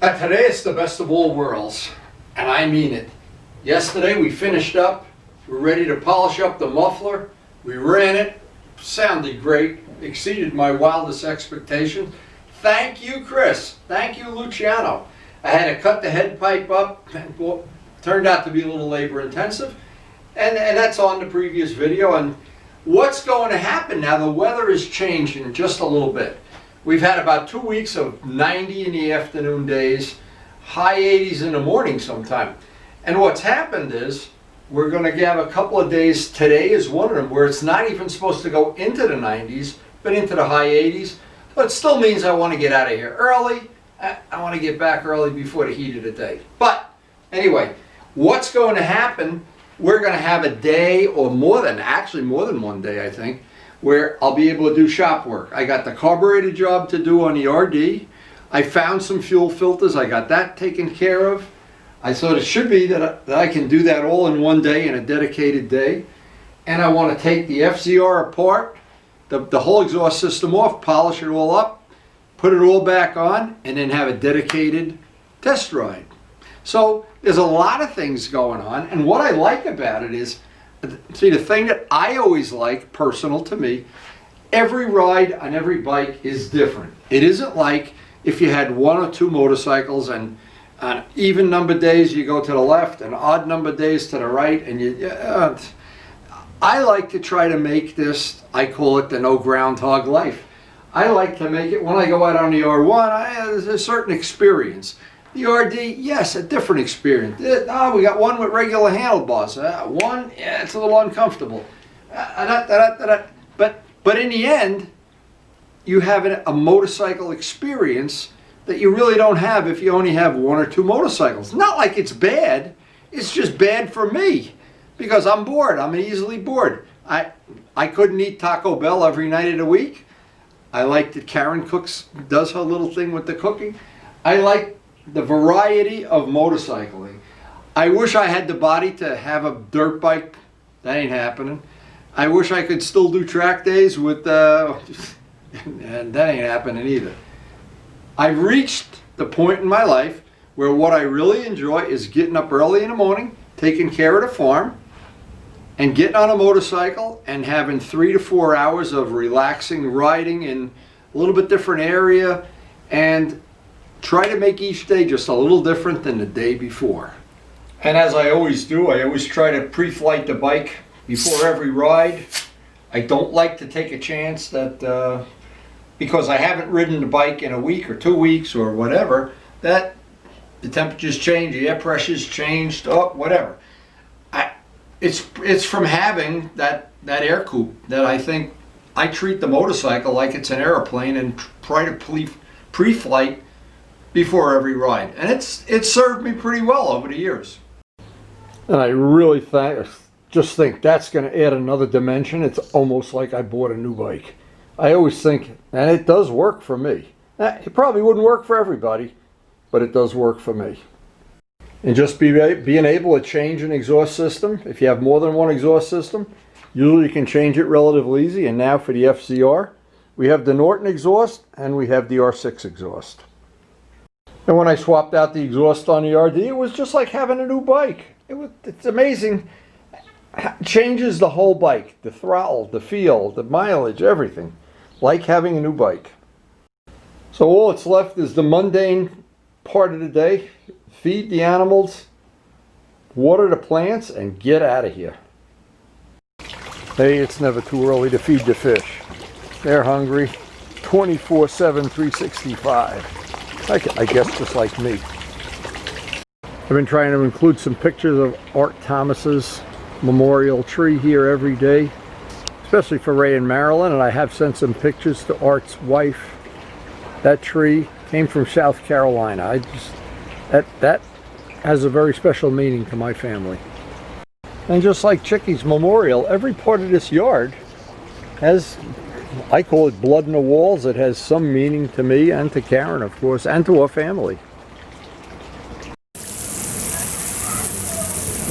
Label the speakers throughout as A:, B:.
A: Today it's the best of all worlds, and I mean it. Yesterday we finished up, we're ready to polish up the muffler, we ran it, sounded great, exceeded my wildest expectations. Thank you, Chris. Thank you, Luciano. I had to cut the head pipe up, and well, turned out to be a little labor intensive, and that's on the previous video. And what's going to happen now, the weather is changing just a little bit. We've had about 2 weeks of 90 in the afternoon days, high 80s in the morning sometime. And what's happened is we're going to have a couple of days, today is one of them, where it's not even supposed to go into the 90s, but into the high 80s. But it still means I want to get out of here early. I want to get back early before the heat of the day. But anyway, what's going to happen, we're going to have a day, or more than one day, I think, where I'll be able to do shop work. I got the carburetor job to do on the RD. I found some fuel filters. I got that taken care of. I thought it should be that I can do that all in one day, in a dedicated day. And I want to take the FZR apart, the whole exhaust system off, polish it all up, put it all back on, and then have a dedicated test ride. So there's a lot of things going on, and what I like about it is, see, the thing that I always like, personal to me, every ride on every bike is different. It isn't like if you had one or two motorcycles, and on even number days you go to the left and odd number days to the right, and I like to try to make this, I call it the no groundhog life. I like to make it, when I go out on the R1, there's a certain experience. The RD, yes, a different experience. We got one with regular handlebars. One, yeah, it's a little uncomfortable. But in the end, you have a motorcycle experience that you really don't have if you only have one or two motorcycles. Not like it's bad, it's just bad for me because I'm bored. I'm easily bored. I couldn't eat Taco Bell every night of the week. I like that Karen does her little thing with the cooking. I like the variety of motorcycling. I wish I had the body to have a dirt bike. That ain't happening. I wish I could still do track days with, and that ain't happening either. I've reached the point in my life where what I really enjoy is getting up early in the morning, taking care of the farm, and getting on a motorcycle and having 3 to 4 hours of relaxing riding in a little bit different area, and try to make each day just a little different than the day before. And as I always do, I always try to pre-flight the bike before every ride. I don't like to take a chance that, because I haven't ridden the bike in a week or 2 weeks or whatever, that the temperatures change, the air pressure's changed, whatever. It's from having that air coupe that I think I treat the motorcycle like it's an airplane and try to pre-flight before every ride, and it's served me pretty well over the years. And I really just think that's going to add another dimension. It's almost like I bought a new bike. I always think, and it does work for me. It probably wouldn't work for everybody, but it does work for me. And just being able to change an exhaust system, if you have more than one exhaust system, usually you can change it relatively easy. And now for the FZR, we have the Norton exhaust and we have the R6 exhaust. And when I swapped out the exhaust on the RD, it was just like having a new bike. It's amazing. It changes the whole bike, the throttle, the feel, the mileage, everything. Like having a new bike. So all that's left is the mundane part of the day. Feed the animals, water the plants, and get out of here. Hey, it's never too early to feed the fish. They're hungry 24/7, 365. I guess just like me. I've been trying to include some pictures of Art Thomas's memorial tree here every day, especially for Ray and Marilyn, and I have sent some pictures to Art's wife. That tree came from South Carolina. That has a very special meaning to my family. And just like Chickie's memorial, every part of this yard has, I call it blood in the walls. It has some meaning to me and to Karen, of course, and to our family.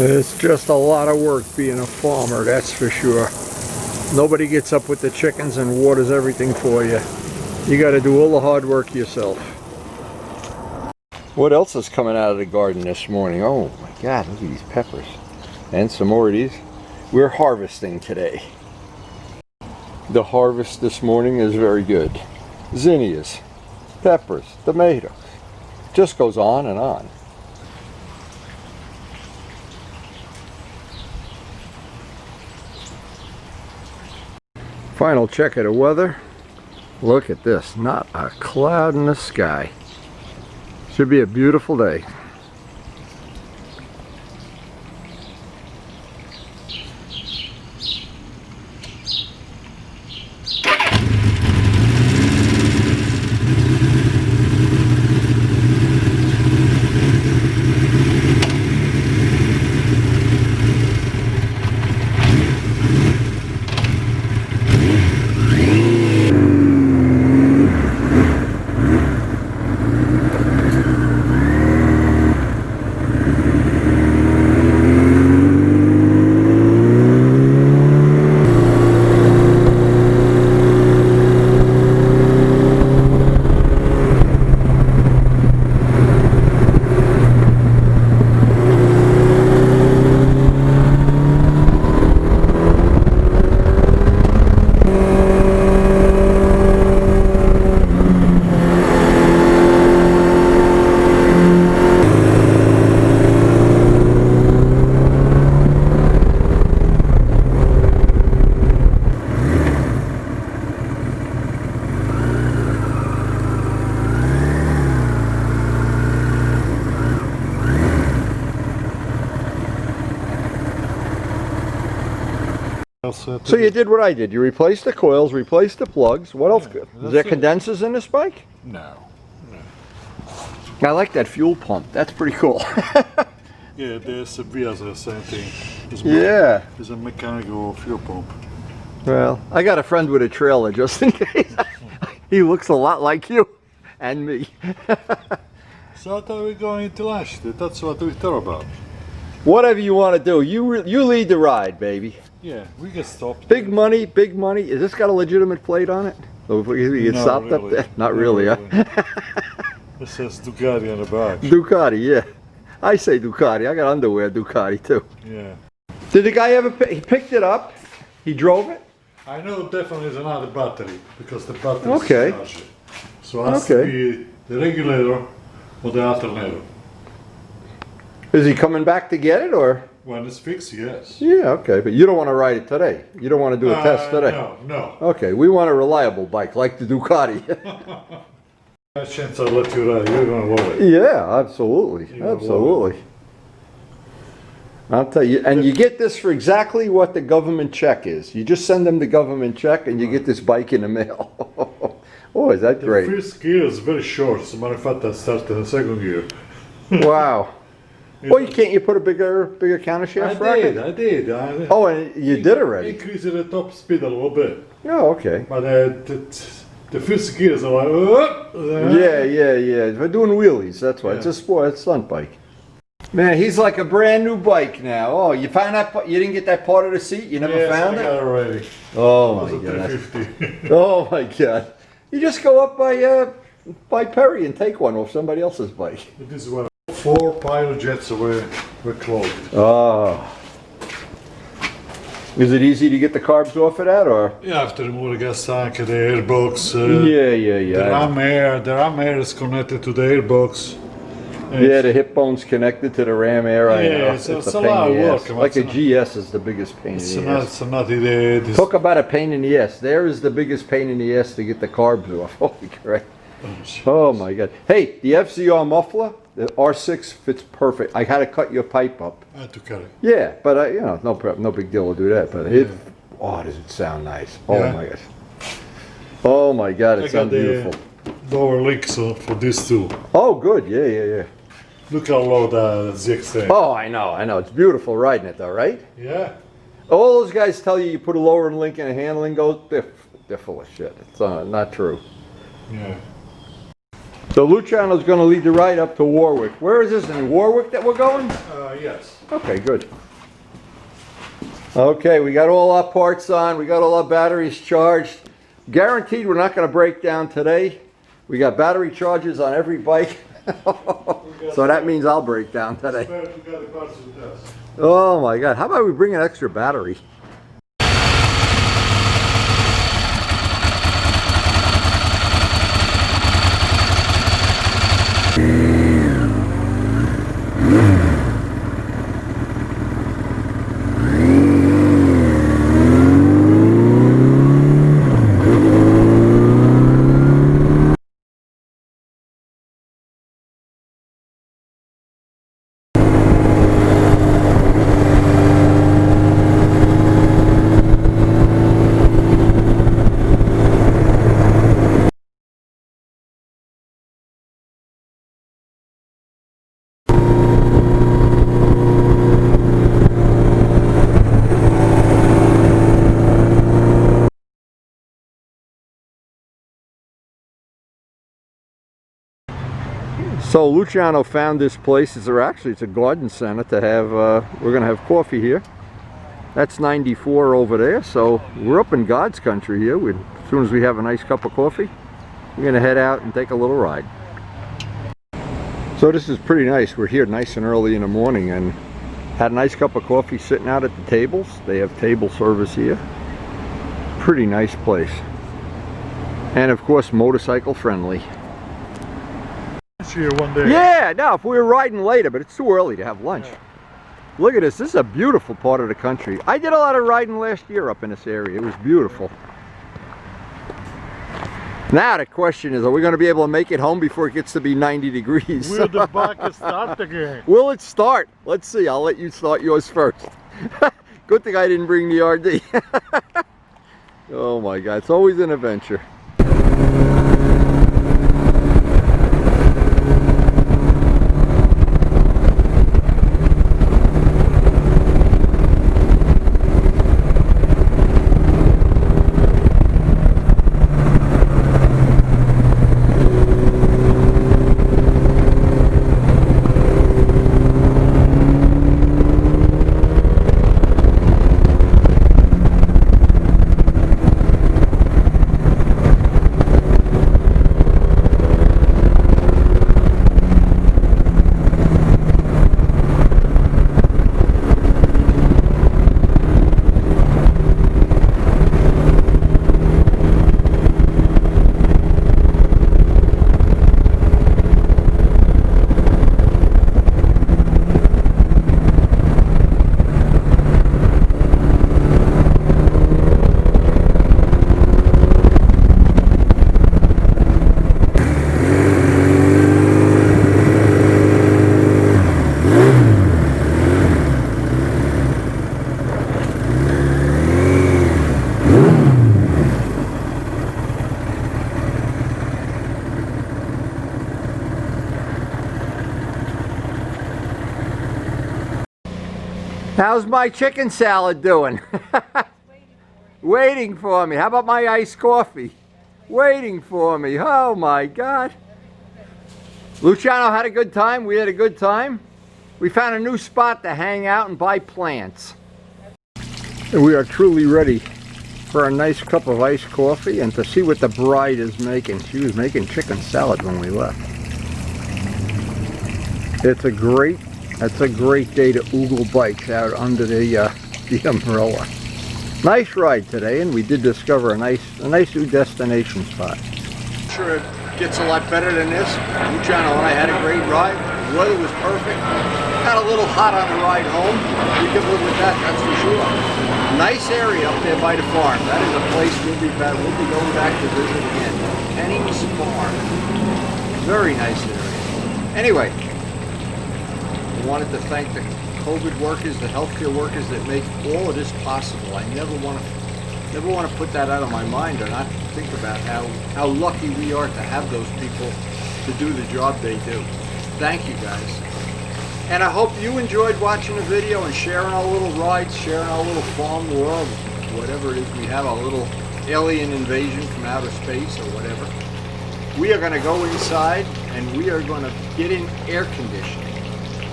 A: It's just a lot of work being a farmer, that's for sure. Nobody gets up with the chickens and waters everything for you. You got to do all the hard work yourself. What else is coming out of the garden this morning? Oh my God, look at these peppers. And some more of these. We're harvesting today. The harvest this morning is very good. Zinnias, peppers, tomatoes. Just goes on and on. Final check of the weather. Look at this, not a cloud in the sky. Should be a beautiful day. So you did what I did. You replaced the coils, replaced the plugs. What else? Is there condensers in this bike?
B: No.
A: I like that fuel pump. That's pretty cool.
B: Yeah, there's a the same thing. It's a mechanical fuel pump.
A: Well, I got a friend with a trailer just in case. He looks a lot like you and me.
B: So I thought we were going to lunch. That's what we thought about.
A: Whatever you want to do, you lead the ride, baby.
B: Yeah, we get stopped.
A: Big money, big money. Is this got a legitimate plate on it? So if we get stopped really. Up there? Not really, huh?
B: It says Ducati on the back.
A: Ducati, yeah. I say Ducati. I got underwear Ducati too.
B: Yeah.
A: Did the guy ever he picked it up? He drove it?
B: I know definitely is another battery because the battery
A: okay.
B: is charged. So it has to be the regulator or the alternator.
A: Is he coming back to get it or?
B: When it's fixed, yes.
A: Yeah, okay, but you don't want to ride it today. You don't want to do a test today.
B: No.
A: Okay, we want a reliable bike like the Ducati.
B: A chance I'll let you ride. You're gonna love it.
A: Yeah, absolutely, absolutely. I'll tell you, and you get this for exactly what the government check is. You just send them the government check, and you get this bike in the mail. Oh, is that great?
B: The first gear is very short. As a matter of fact, I started in the second gear.
A: Wow. Well, can't you put a bigger countershaft bracket?
B: I did.
A: Oh, and you did already?
B: Increase the top speed a little bit.
A: Oh, okay.
B: But the first gears are like...
A: Yeah. We're doing wheelies, that's why. Yeah. It's a sport, it's a stunt bike. Man, he's like a brand new bike now. Oh, you found that, you didn't get that part of the seat? You never found it?
B: I got it already.
A: Oh my God. 350. Oh my God. You just go up by Perry and take one off somebody else's bike.
B: This is what 4 pilot jets were closed.
A: Oh. Is it easy to get the carbs off of that, or?
B: You have to remove the gas tank, the airbox. The ram air is connected to the airbox.
A: Yeah, the hip bone's connected to the ram air. I know.
B: It's a lot of work.
A: Like a GS is the biggest pain in the ass.
B: It's not the
A: Talk about a pain in the ass. There is the biggest pain in the ass to get the carbs off. Holy crap. Oh my God. Hey, the FZR muffler, the R6 fits perfect. I had to cut your pipe up.
B: I had to cut it.
A: Yeah, but you know, no big deal to do that. But oh, does it sound nice? Oh my God. Oh my God, it sounds beautiful.
B: Lower links for this too.
A: Oh, good. Yeah.
B: Look how low the ZX thing.
A: Oh, I know. It's beautiful riding it though, right?
B: Yeah.
A: All those guys tell you put a lower link and a handling goes, they're full of shit. It's not true.
B: Yeah.
A: So Luciano's going to lead the ride up to Warwick. Where is this, in Warwick that we're going?
B: Yes.
A: Okay, good. Okay, we got all our parts on. We got all our batteries charged. Guaranteed we're not going to break down today. We got battery chargers on every bike. So that means I'll break down today. Oh my God, how about we bring an extra battery? So Luciano found this place. It's a garden center to have, we're gonna have coffee here. That's 94 over there, so we're up in God's country here. As soon as we have a nice cup of coffee, we're gonna head out and take a little ride. So this is pretty nice. We're here nice and early in the morning and had a nice cup of coffee sitting out at the tables. They have table service here. Pretty nice place. And of course, motorcycle friendly.
B: Here one day.
A: Yeah, no, if we were riding later, but it's too early to have lunch. Yeah. Look at this. This is a beautiful part of the country. I did a lot of riding last year up in this area. It was beautiful. Now the question is, are we going to be able to make it home before it gets to be 90 degrees?
B: Will the bucket start again?
A: Will it start? Let's see. I'll let you start yours first. Good thing I didn't bring the RD. Oh my God, it's always an adventure. How's my chicken salad doing? Waiting for me. How about my iced coffee? Waiting for me. Oh my God. Luciano had a good time. We had a good time. We found a new spot to hang out and buy plants. And we are truly ready for a nice cup of iced coffee and to see what the bride is making. She was making chicken salad when we left. It's a great day to oogle bikes out under the umbrella. Nice ride today, and we did discover a nice new destination spot. Sure, it gets a lot better than this. Luciano and I had a great ride. The weather was perfect. Got a little hot on the ride home. We could live with that, that's for sure. Nice area up there by the farm. That is a place we'll be going back to visit again. Penning's Farm. Very nice area. Anyway, I wanted to thank the COVID workers, the healthcare workers that make all of this possible. I never want to put that out of my mind or not think about how lucky we are to have those people to do the job they do. Thank you guys. And I hope you enjoyed watching the video and sharing our little rides, sharing our little farm world, whatever it is we have, our little alien invasion from outer space or whatever. We are going to go inside and we are going to get in air conditioning.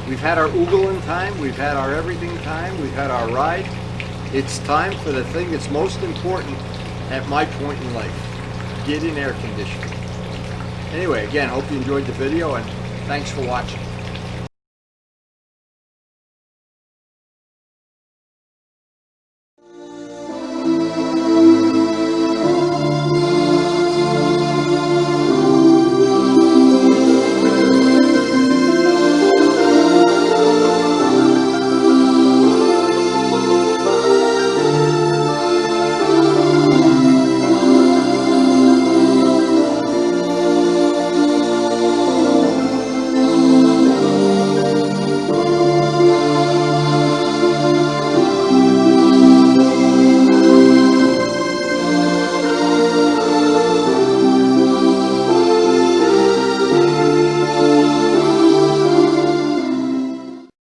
A: We've had our oogling time, we've had our everything time, we've had our ride. It's time for the thing that's most important at my point in life. Get in air conditioning. Anyway, again, hope you enjoyed the video and Thanks for watching.